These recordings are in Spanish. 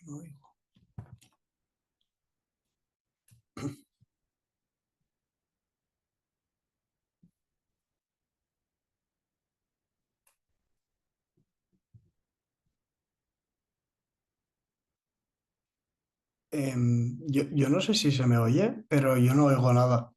No oigo. Yo no sé si se me oye, pero yo no oigo nada.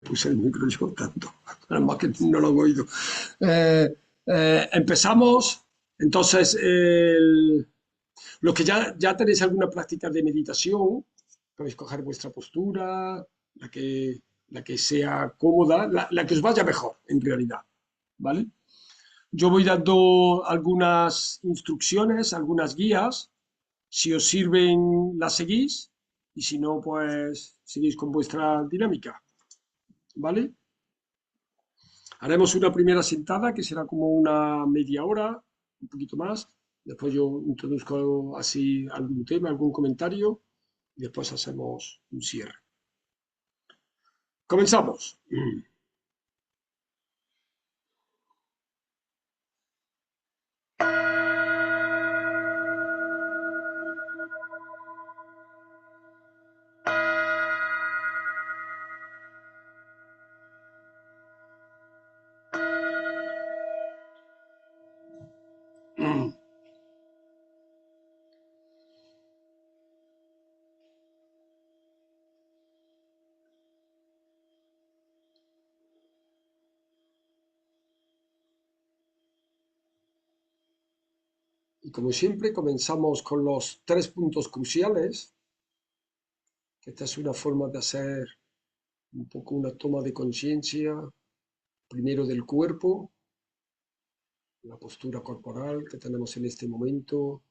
Puse el micro yo tanto, nada más que no lo he oído. Eh, Empezamos, entonces, los que ya tenéis alguna práctica de meditación, podéis coger vuestra postura, la que, la que sea cómoda, la que os vaya mejor, en realidad, ¿vale? Yo voy dando algunas instrucciones, algunas guías, si os sirven las seguís, y si no, pues seguís con vuestra dinámica, ¿vale? Haremos una primera sentada que será como una media hora, un poquito más. Después yo introduzco así algún tema, algún comentario y después hacemos un cierre. Comenzamos. Y como siempre, comenzamos con los 3 puntos cruciales, que esta es una forma de hacer un poco una toma de conciencia, primero del cuerpo, la postura corporal que tenemos en este momento,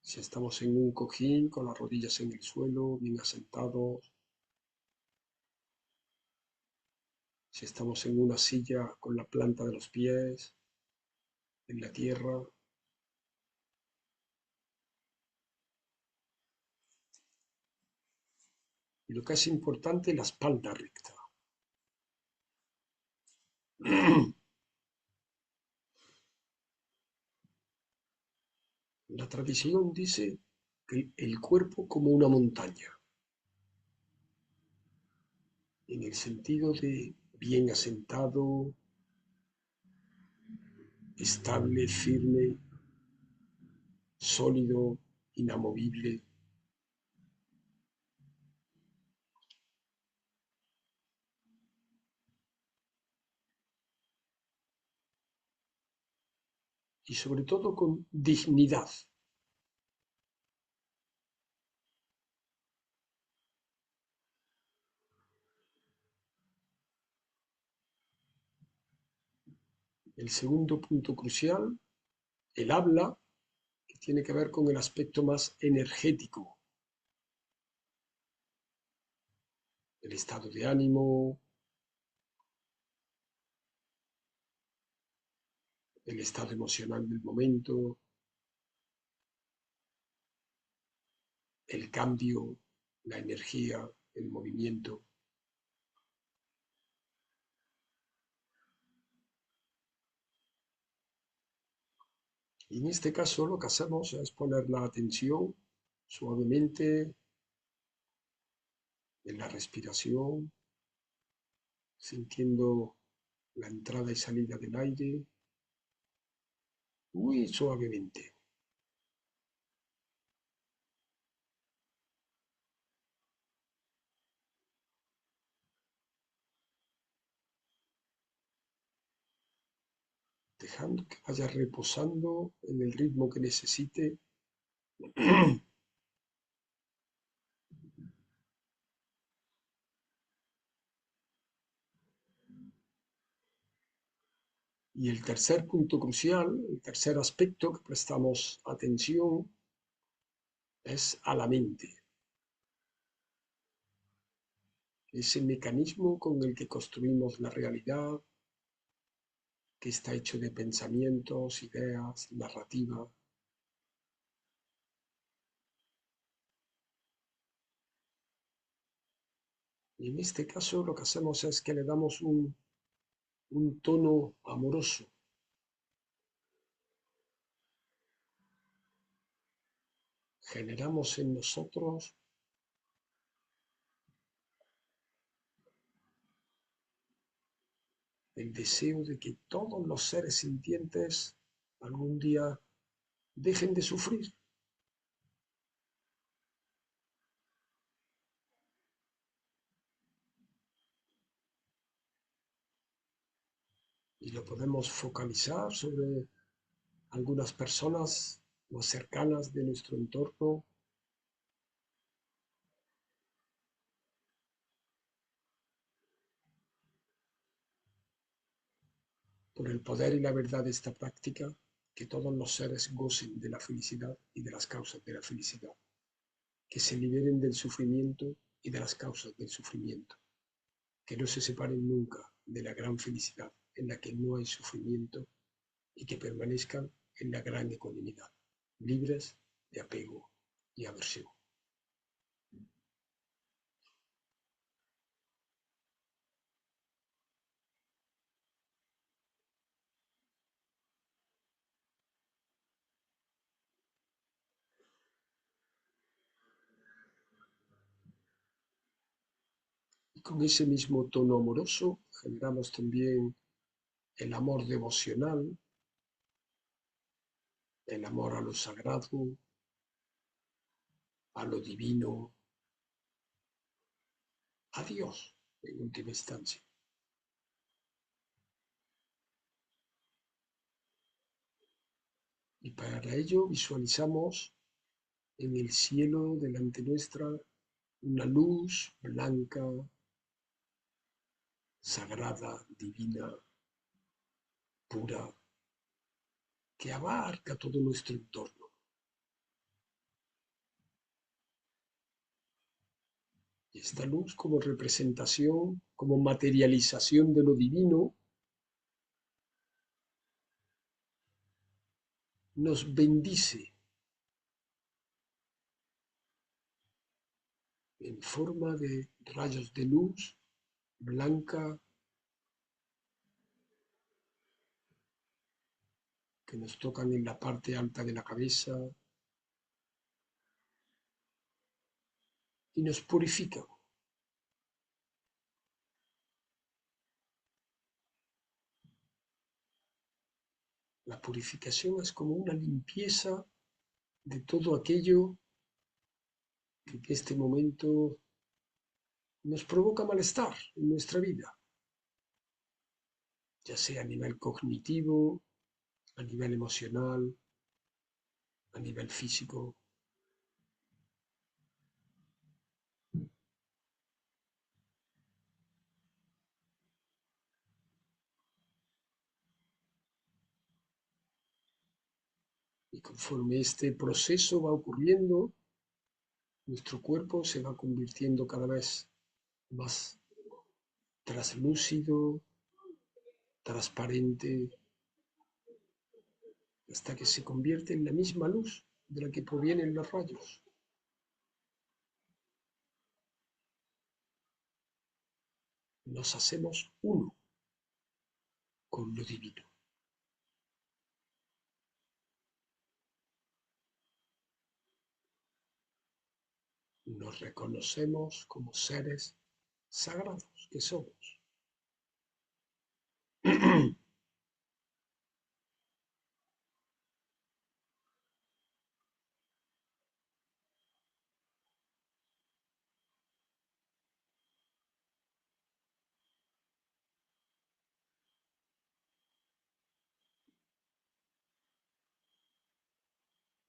si estamos en un cojín con las rodillas en el suelo, bien asentados, si estamos en una silla con la planta de los pies en la tierra, y lo que es importante, la espalda recta. La tradición dice que el cuerpo como una montaña, en el sentido de bien asentado, estable, firme, sólido, inamovible. Y sobre todo con dignidad. El segundo punto crucial, el habla, que tiene que ver con el aspecto más energético, el estado de ánimo, el estado emocional del momento, el cambio, la energía, el movimiento. Y en este caso lo que hacemos es poner la atención suavemente en la respiración, sintiendo la entrada y salida del aire muy suavemente, dejando que vaya reposando en el ritmo que necesite. Y el tercer punto crucial, el tercer aspecto que prestamos atención es a la mente, ese mecanismo con el que construimos la realidad, que está hecho de pensamientos, ideas, narrativa. Y en este caso lo que hacemos es que le damos un tono amoroso. Generamos en nosotros el deseo de que todos los seres sintientes algún día dejen de sufrir. Y lo podemos focalizar sobre algunas personas más cercanas de nuestro entorno, por el poder y la verdad de esta práctica, que todos los seres gocen de la felicidad y de las causas de la felicidad, que se liberen del sufrimiento y de las causas del sufrimiento, que no se separen nunca de la gran felicidad en la que no hay sufrimiento y que permanezcan en la gran ecuanimidad, libres de apego y aversión. Y con ese mismo tono amoroso generamos también el amor devocional, el amor a lo sagrado, a lo divino, a Dios en última instancia. Y para ello visualizamos en el cielo delante nuestra una luz blanca, sagrada, divina, pura, que abarca todo nuestro entorno. Y esta luz como representación, como materialización de lo divino, nos bendice en forma de rayos de luz blanca que nos tocan en la parte alta de la cabeza y nos purifican. La purificación es como una limpieza de todo aquello que en este momento nos provoca malestar en nuestra vida, ya sea a nivel cognitivo, a nivel emocional, a nivel físico. Y conforme este proceso va ocurriendo, nuestro cuerpo se va convirtiendo cada vez más traslúcido, transparente, hasta que se convierte en la misma luz de la que provienen los rayos. Nos hacemos uno con lo divino. Nos reconocemos como seres sagrados que somos.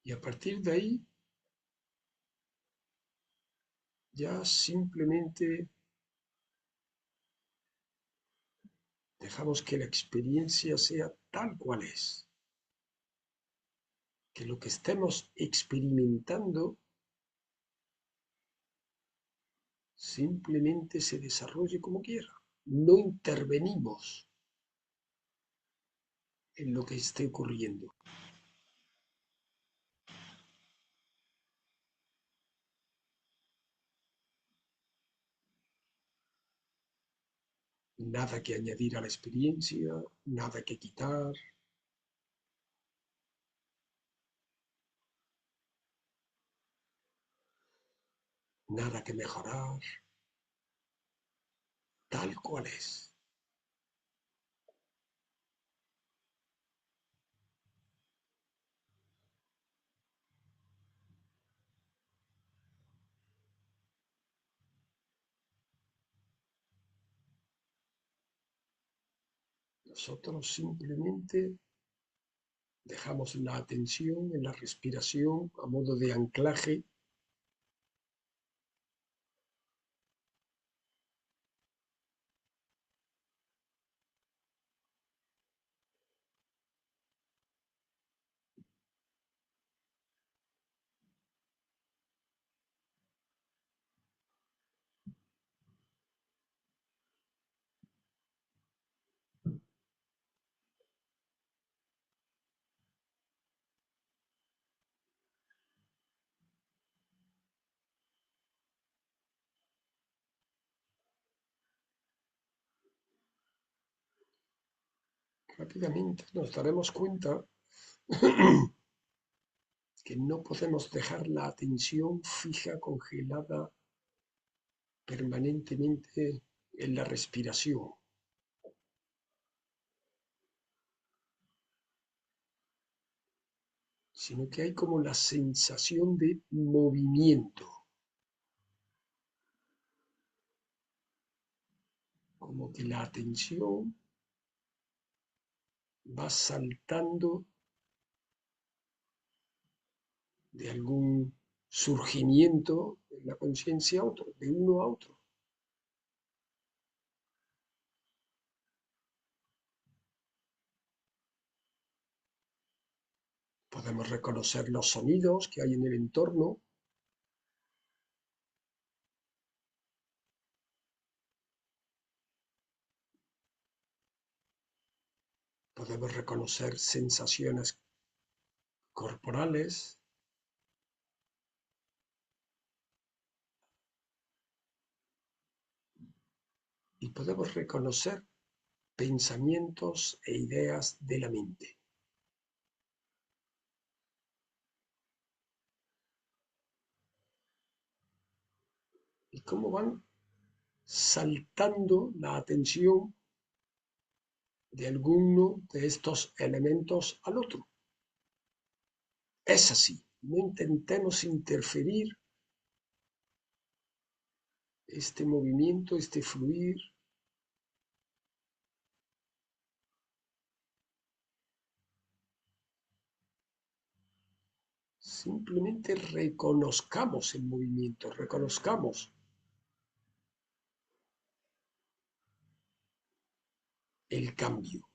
Y a partir de ahí, ya simplemente Dejamos que la experiencia sea tal cual es, que lo que estemos experimentando simplemente se desarrolle como quiera. No intervenimos en lo que esté ocurriendo. Nada que añadir a la experiencia, nada que quitar. Nada que mejorar, tal cual es. Nosotros simplemente dejamos la atención en la respiración a modo de anclaje rápidamente. Nos daremos cuenta que no podemos dejar la atención fija, congelada permanentemente en la respiración, sino que hay como la sensación de movimiento, como que la atención va saltando de algún surgimiento en la conciencia a otro, de uno a otro. Podemos reconocer los sonidos que hay en el entorno, podemos reconocer sensaciones corporales y podemos reconocer pensamientos e ideas de la mente. Y cómo van saltando la atención de alguno de estos elementos al otro. Es así, no intentemos interferir este movimiento, este fluir. Simplemente reconozcamos el movimiento, reconozcamos el cambio.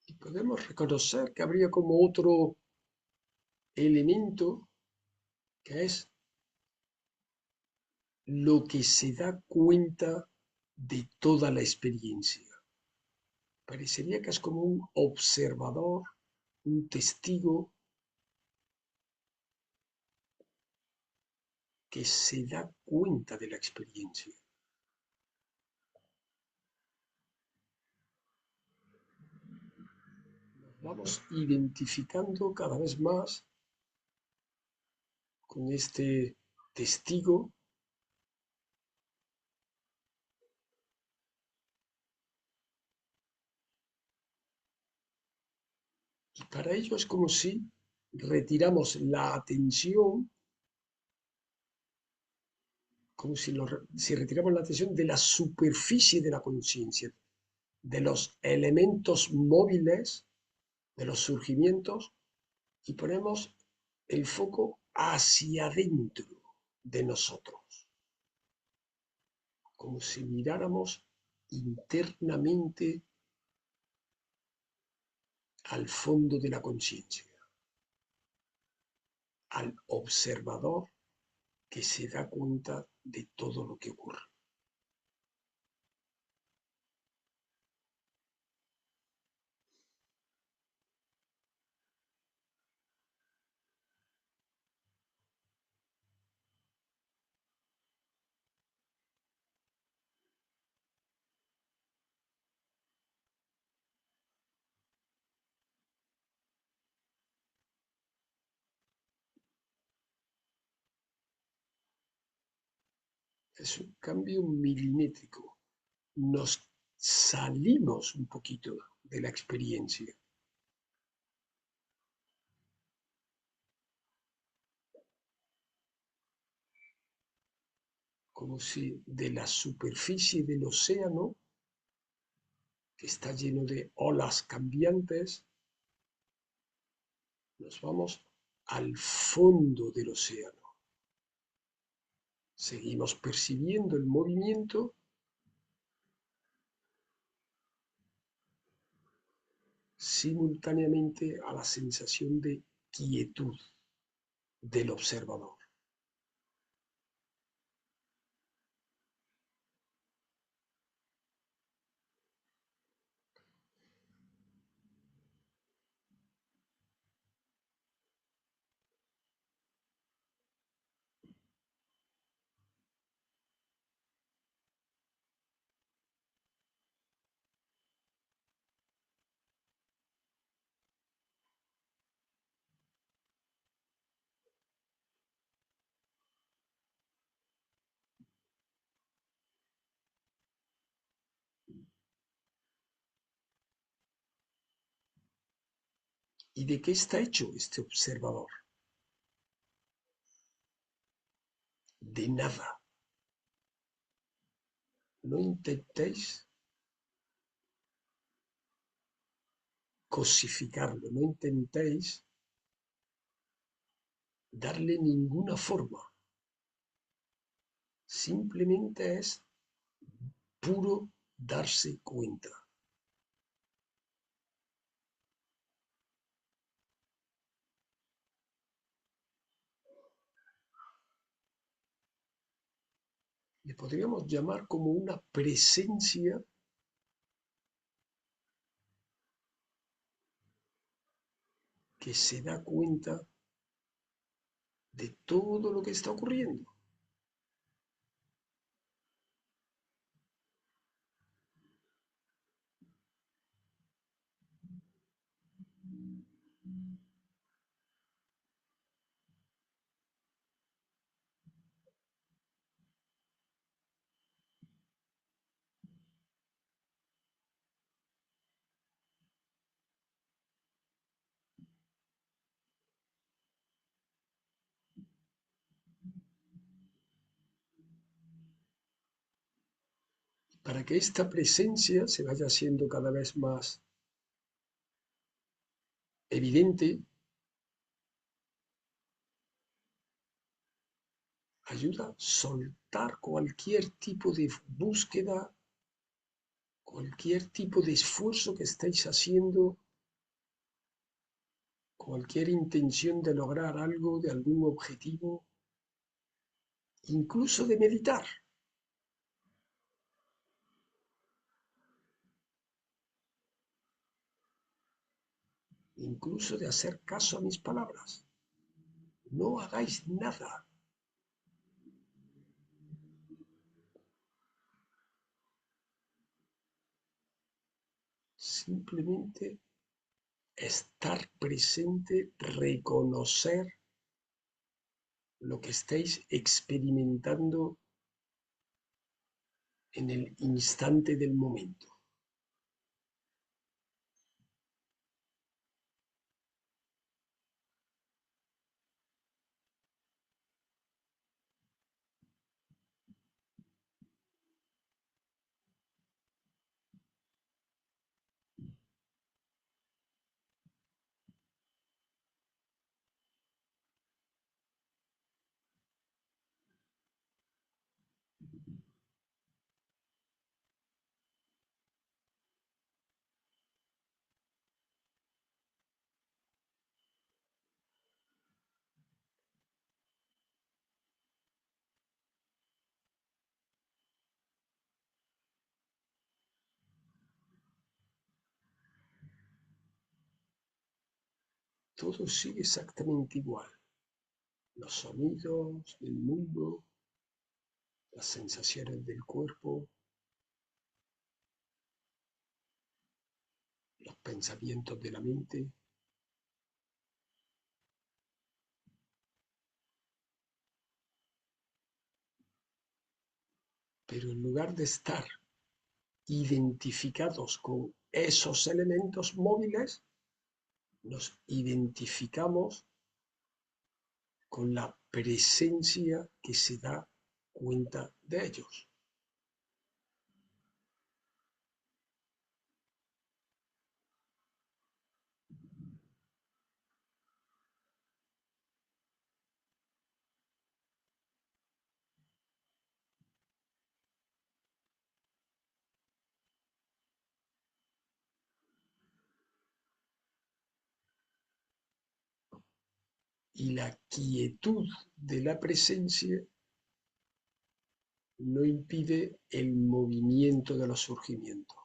Y podemos reconocer que habría como otro elemento que es lo que se da cuenta de toda la experiencia. Parecería que es como un observador, un testigo que se da cuenta de la experiencia. Nos vamos identificando cada vez más con este testigo Para ello es como si retiramos la atención, como si retiramos la atención de la superficie de la conciencia, de los elementos móviles, de los surgimientos, y ponemos el foco hacia adentro de nosotros, como si miráramos internamente al fondo de la conciencia, al observador que se da cuenta de todo lo que ocurre. Es un cambio milimétrico. Nos salimos un poquito de la experiencia, como si de la superficie del océano, que está lleno de olas cambiantes, nos vamos al fondo del océano. Seguimos percibiendo el movimiento simultáneamente a la sensación de quietud del observador. ¿Y de qué está hecho este observador? De nada. No intentéis cosificarlo, no intentéis darle ninguna forma. Simplemente es puro darse cuenta. Le podríamos llamar como una presencia que se da cuenta de todo lo que está ocurriendo. Para que esta presencia se vaya haciendo cada vez más evidente, ayuda a soltar cualquier tipo de búsqueda, cualquier tipo de esfuerzo que estéis haciendo, cualquier intención de lograr algo, de algún objetivo, incluso de meditar, incluso de hacer caso a mis palabras. No hagáis nada. Simplemente estar presente, reconocer lo que estáis experimentando en el instante del momento. todo sigue exactamente igual. Los sonidos del mundo, las sensaciones del cuerpo, los pensamientos de la mente, pero en lugar de estar identificados con esos elementos móviles, nos identificamos con la presencia que se da cuenta de ellos. Y la quietud de la presencia no impide el movimiento de los surgimientos.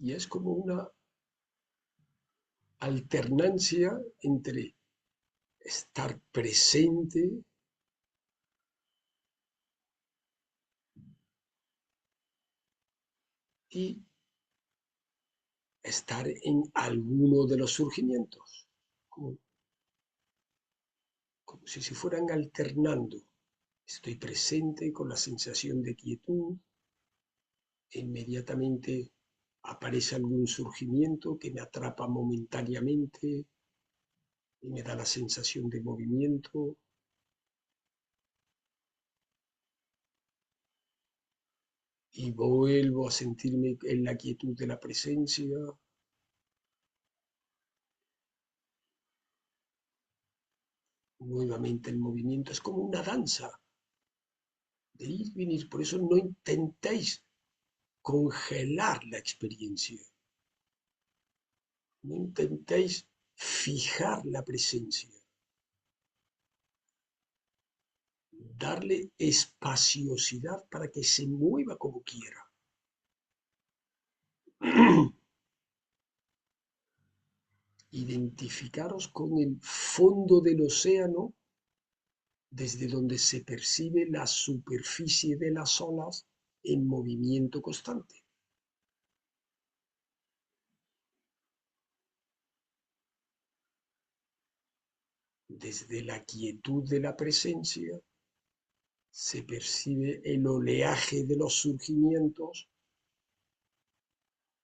Y es como una alternancia entre estar presente y estar en alguno de los surgimientos, como, como si se fueran alternando. Estoy presente con la sensación de quietud, e inmediatamente aparece algún surgimiento que me atrapa momentáneamente y me da la sensación de movimiento, y vuelvo a sentirme en la quietud de la presencia. Nuevamente el movimiento es como una danza de ir y venir. Por eso no intentéis congelar la experiencia. No intentéis fijar la presencia. Darle espaciosidad para que se mueva como quiera. Identificaros con el fondo del océano desde donde se percibe la superficie de las olas en movimiento constante. Desde la quietud de la presencia se percibe el oleaje de los surgimientos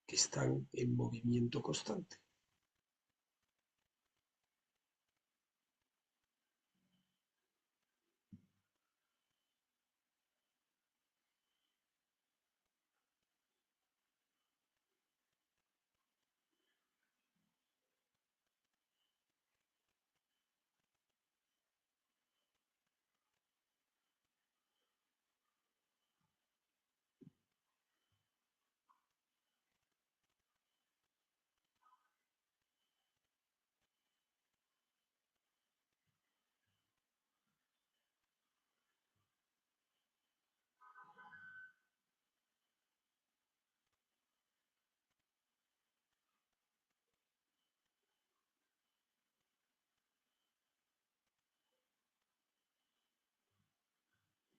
que están en movimiento constante.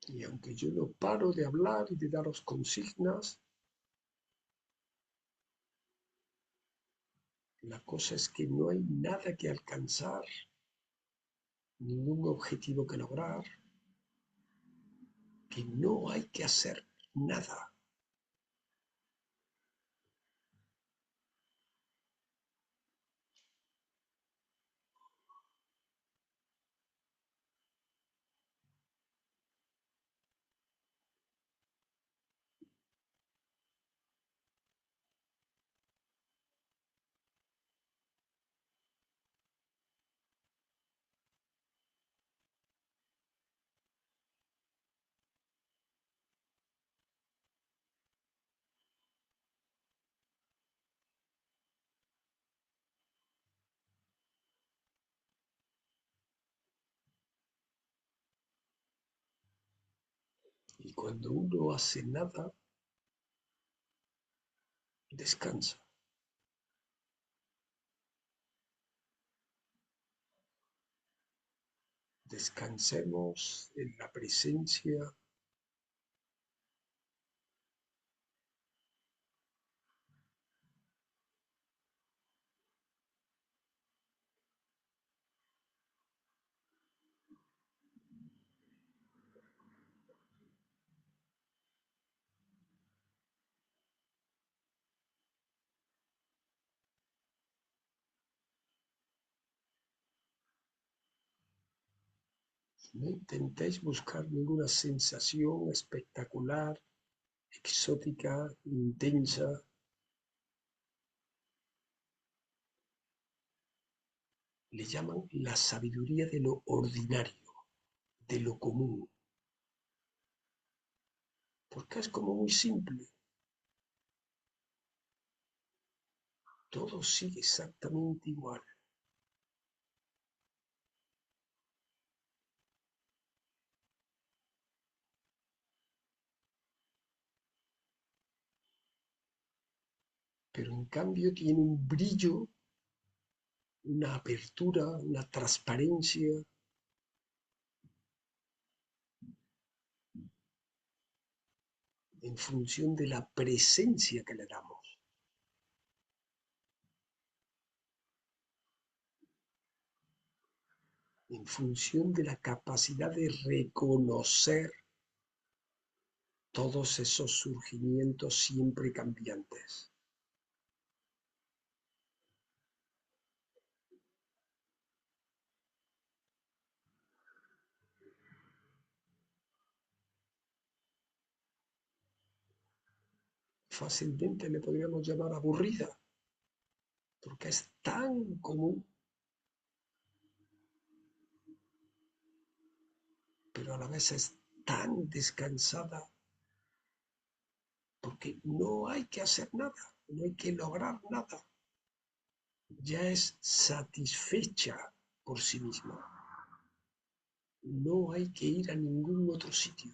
Y aunque yo no paro de hablar y de daros consignas, La cosa es que no hay nada que alcanzar, ningún objetivo que lograr, que no hay que hacer nada. Y cuando uno hace nada, descansa. Descansemos en la presencia. No intentéis buscar ninguna sensación espectacular, exótica, intensa. Le llaman la sabiduría de lo ordinario, de lo común, porque es como muy simple. Todo sigue exactamente igual, pero en cambio tiene un brillo, una apertura, una transparencia en función de la presencia que le damos, en función de la capacidad de reconocer todos esos surgimientos siempre cambiantes. Fácilmente le podríamos llamar aburrida, porque es tan común, pero a la vez es tan descansada, porque no hay que hacer nada, no hay que lograr nada, ya es satisfecha por sí misma, no hay que ir a ningún otro sitio.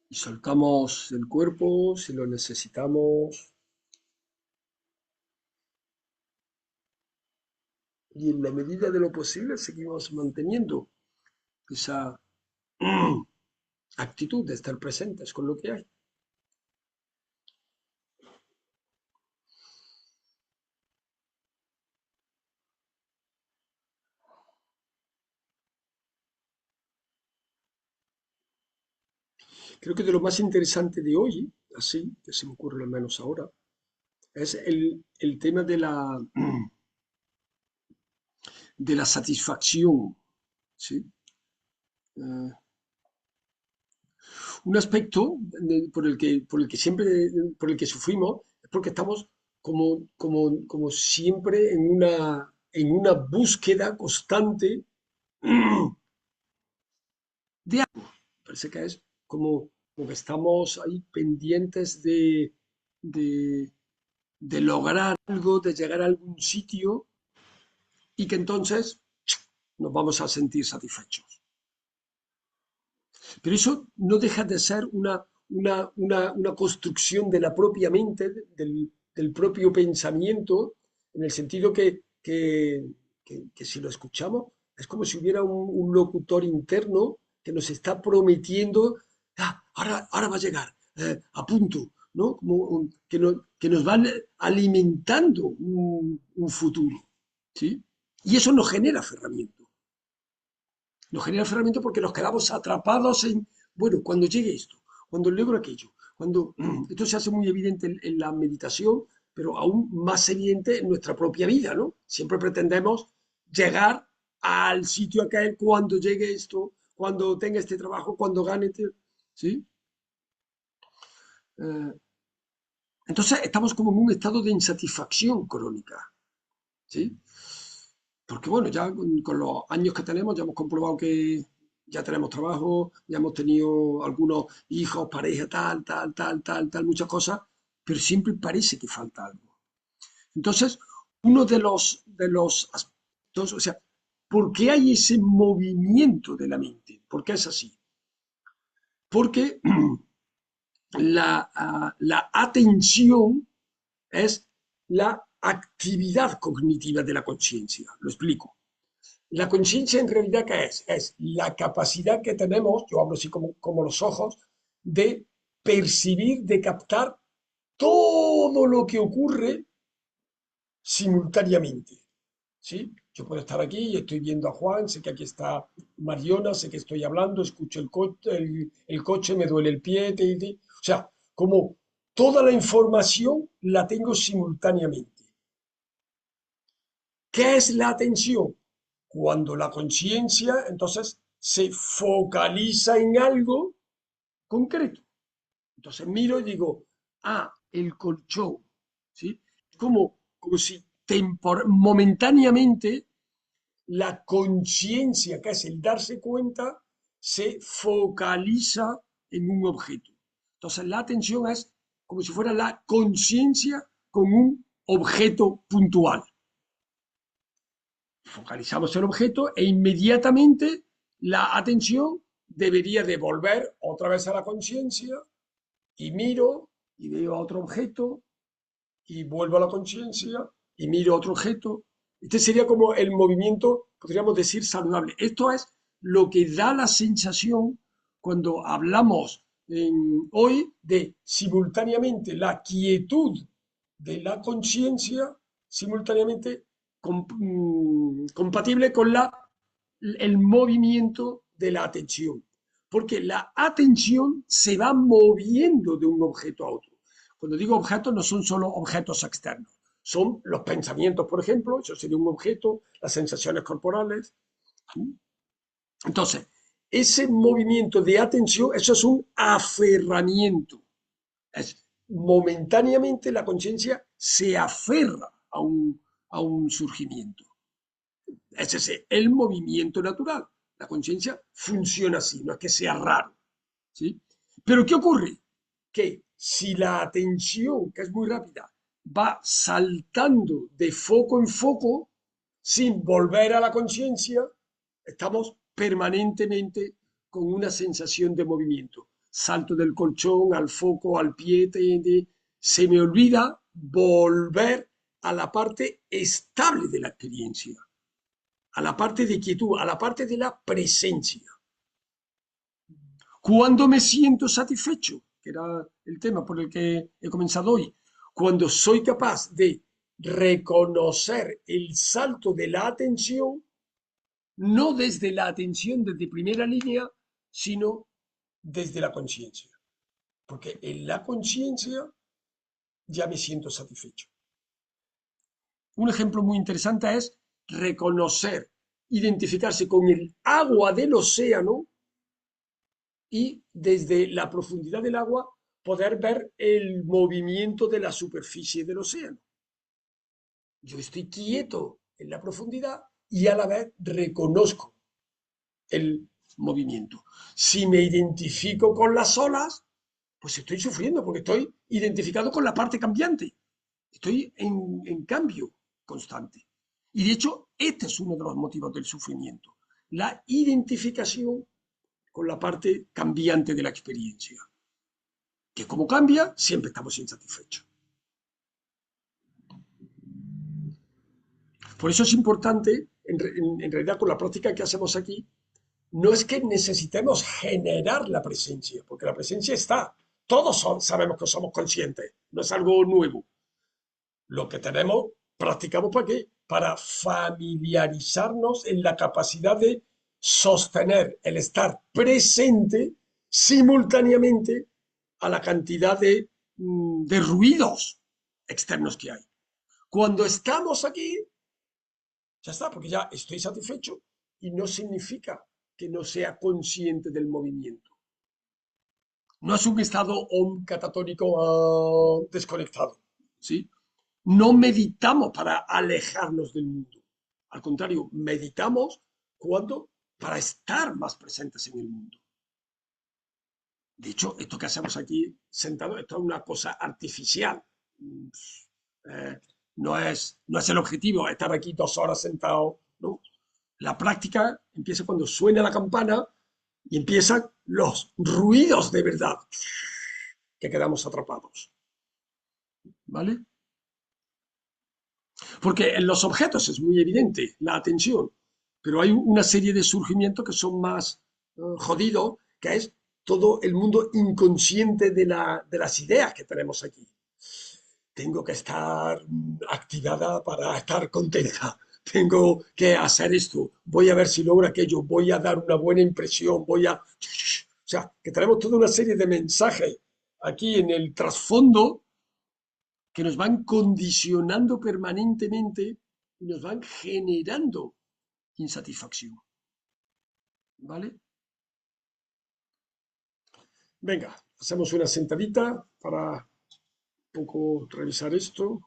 Y soltamos el cuerpo si lo necesitamos. Y en la medida de lo posible seguimos manteniendo esa actitud de estar presentes con lo que hay. Creo que de lo más interesante de hoy, así, que se me ocurre al menos ahora, es el tema de la satisfacción, ¿sí? Eh, un aspecto por el que sufrimos es porque estamos como siempre en una búsqueda constante de algo. Parece que es como que estamos ahí pendientes de, de lograr algo, de llegar a algún sitio y que entonces nos vamos a sentir satisfechos. Pero eso no deja de ser una construcción de la propia mente, del propio pensamiento, en el sentido que si lo escuchamos es como si hubiera un locutor interno que nos está prometiendo, ah, ahora va a llegar, a punto, ¿no? Que nos van alimentando un futuro, ¿sí? Y eso nos genera aferramiento. Nos genera aferramiento porque nos quedamos atrapados en, bueno, cuando llegue esto, cuando logro aquello, cuando esto se hace muy evidente en la meditación, pero aún más evidente en nuestra propia vida, ¿no? Siempre pretendemos llegar al sitio aquel cuando llegue esto, cuando tenga este trabajo, cuando gane, ¿sí? Eh, entonces estamos como en un estado de insatisfacción crónica, ¿sí? Porque bueno, ya con los años que tenemos ya hemos comprobado que ya tenemos trabajo, ya hemos tenido algunos hijos, pareja, tal, muchas cosas, pero siempre parece que falta algo. Entonces, uno de los aspectos, o sea, ¿por qué hay ese movimiento de la mente? ¿Por qué es así? Porque la atención es la actividad cognitiva de la conciencia. Lo explico. La conciencia en realidad, ¿qué es? Es la capacidad que tenemos, yo hablo así como los ojos, de percibir, de captar todo lo que ocurre simultáneamente. ¿Sí? Yo puedo estar aquí y estoy viendo a Juan, sé que aquí está Mariona, sé que estoy hablando, escucho el coche, me duele el pie, o sea, como toda la información la tengo simultáneamente. ¿Qué es la atención? Cuando la conciencia entonces se focaliza en algo concreto. Entonces miro y digo, ah, el colchón, ¿sí? Como si momentáneamente la conciencia, que es el darse cuenta, se focaliza en un objeto. Entonces la atención es como si fuera la conciencia con un objeto puntual. Focalizamos el objeto e inmediatamente la atención debería de volver otra vez a la conciencia y miro y veo otro objeto y vuelvo a la conciencia y miro otro objeto. Este sería como el movimiento, podríamos decir, saludable. Esto es lo que da la sensación cuando hablamos hoy de simultáneamente la quietud de la conciencia, simultáneamente compatible con el movimiento de la atención. Porque la atención se va moviendo de un objeto a otro. Cuando digo objetos, no son solo objetos externos, son los pensamientos, por ejemplo, eso sería un objeto, las sensaciones corporales. Entonces, ese movimiento de atención, eso es un aferramiento. Es, momentáneamente la conciencia se aferra a un surgimiento. Ese es el movimiento natural. La conciencia funciona así, no es que sea raro. ¿Sí? Pero ¿qué ocurre? Que si la atención, que es muy rápida, va saltando de foco en foco, sin volver a la conciencia, estamos permanentemente con una sensación de movimiento. salto del colchón al foco, al pie, se me olvida volver a la parte estable de la experiencia, a la parte de quietud, a la parte de la presencia. Cuando me siento satisfecho, que era el tema por el que he comenzado hoy, cuando soy capaz de reconocer el salto de la atención, no desde la atención desde primera línea, sino desde la conciencia. Porque en la conciencia ya me siento satisfecho. Un ejemplo muy interesante es reconocer, identificarse con el agua del océano y desde la profundidad del agua poder ver el movimiento de la superficie del océano. Yo estoy quieto en la profundidad y a la vez reconozco el movimiento. Si me identifico con las olas, pues estoy sufriendo porque estoy identificado con la parte cambiante. Estoy en cambio constante. Y de hecho, este es uno de los motivos del sufrimiento, la identificación con la parte cambiante de la experiencia. Que como cambia, siempre estamos insatisfechos. Por eso es importante, en realidad con la práctica que hacemos aquí, no es que necesitemos generar la presencia, porque la presencia está. Todos sabemos que somos conscientes, no es algo nuevo. Lo que tenemos, practicamos para qué? Para familiarizarnos en la capacidad de sostener el estar presente simultáneamente a la cantidad de ruidos externos que hay. Cuando estamos aquí, ya está, porque ya estoy satisfecho y no significa que no sea consciente del movimiento. No es un estado catatónico desconectado, ¿sí? No meditamos para alejarnos del mundo. Al contrario, meditamos cuando para estar más presentes en el mundo. De hecho, esto que hacemos aquí sentado, esto es una cosa artificial. Eh, no es el objetivo estar aquí 2 horas sentado, ¿no? La práctica empieza cuando suena la campana y empiezan los ruidos de verdad que quedamos atrapados. ¿Vale? Porque en los objetos es muy evidente la atención, pero hay una serie de surgimientos que son más jodidos, que es todo el mundo inconsciente de las ideas que tenemos aquí. Tengo que estar activada para estar contenta. Tengo que hacer esto. Voy a ver si logro aquello. Voy a dar una buena impresión. O sea, que tenemos toda una serie de mensajes aquí en el trasfondo que nos van condicionando permanentemente y nos van generando insatisfacción. ¿Vale? Venga, hacemos una sentadita para un poco revisar esto.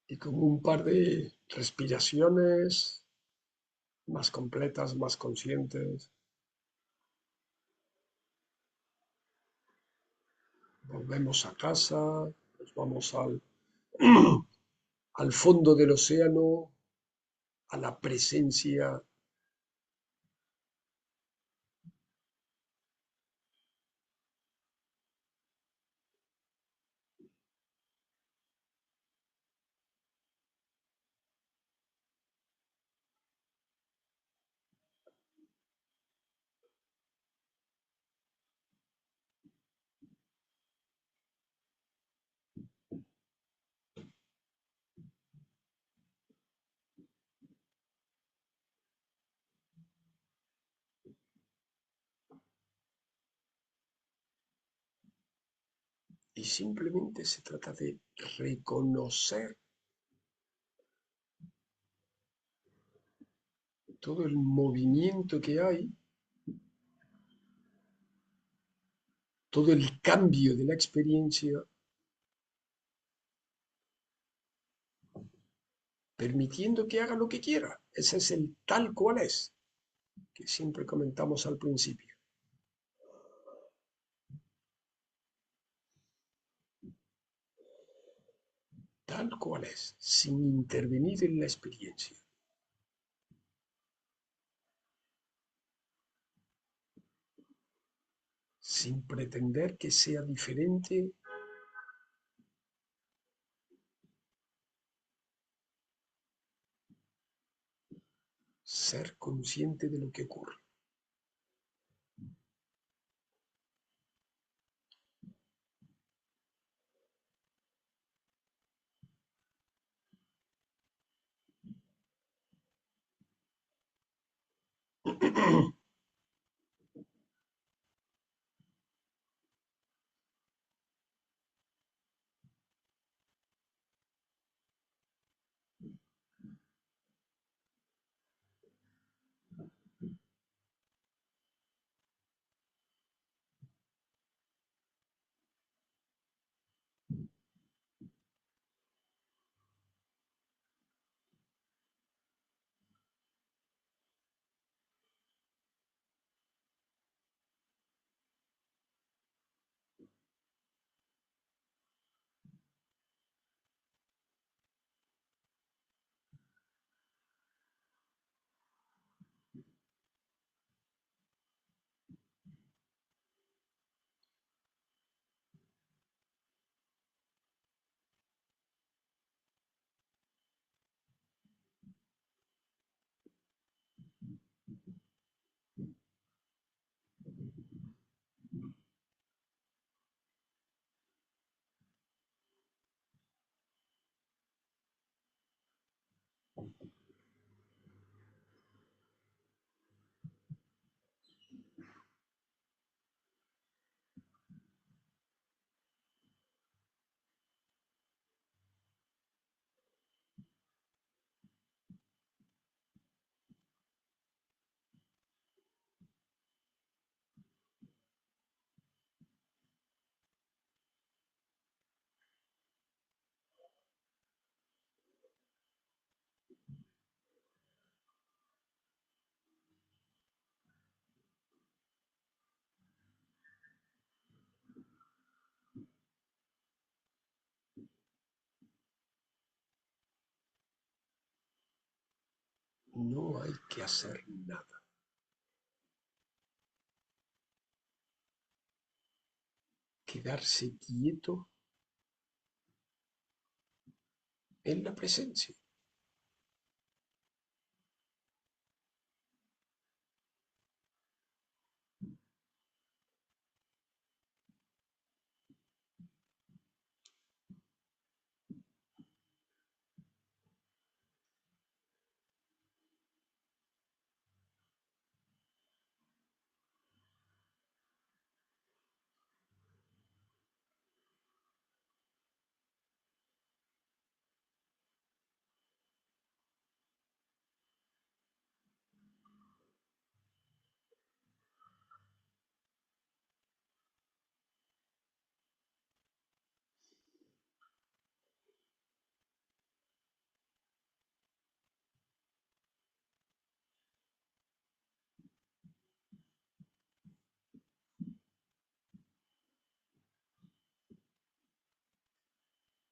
Y con un par de respiraciones más completas, más conscientes, volvemos a casa, nos vamos al fondo del océano, a la presencia. Y simplemente se trata de reconocer todo el movimiento que hay, todo el cambio de la experiencia, permitiendo que haga lo que quiera. Ese es el tal cual es, que siempre comentamos al principio. Tal cual es, sin intervenir en la experiencia. Sin pretender que sea diferente, ser consciente de lo que ocurre. No hay que hacer nada. Quedarse quieto en la presencia.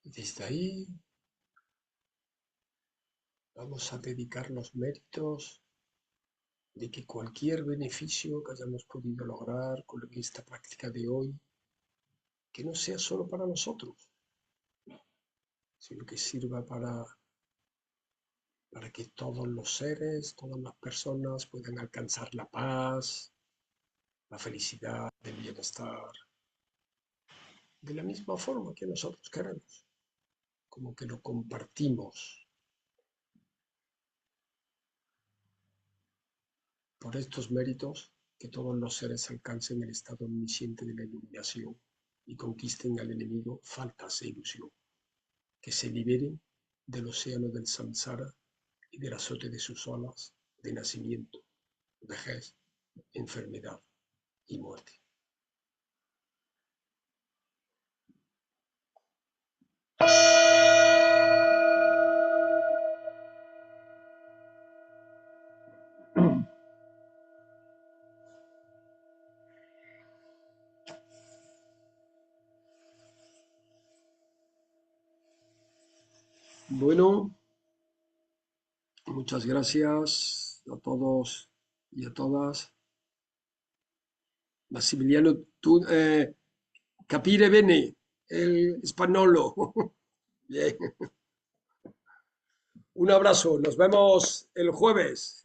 Desde ahí vamos a dedicar los méritos de que cualquier beneficio que hayamos podido lograr con esta práctica de hoy, que no sea solo para nosotros, sino que sirva para que todos los seres, todas las personas puedan alcanzar la paz, la felicidad, el bienestar, de la misma forma que nosotros queremos, como que lo compartimos. Por estos méritos, que todos los seres alcancen el estado omnisciente de la iluminación y conquisten al enemigo faltas e ilusión, que se liberen del océano del samsara y del azote de sus olas de nacimiento, vejez, enfermedad y muerte. Bueno, muchas gracias a todos y a todas. Massimiliano, tú, capire bene el spagnolo. Bien. Un abrazo, nos vemos el jueves.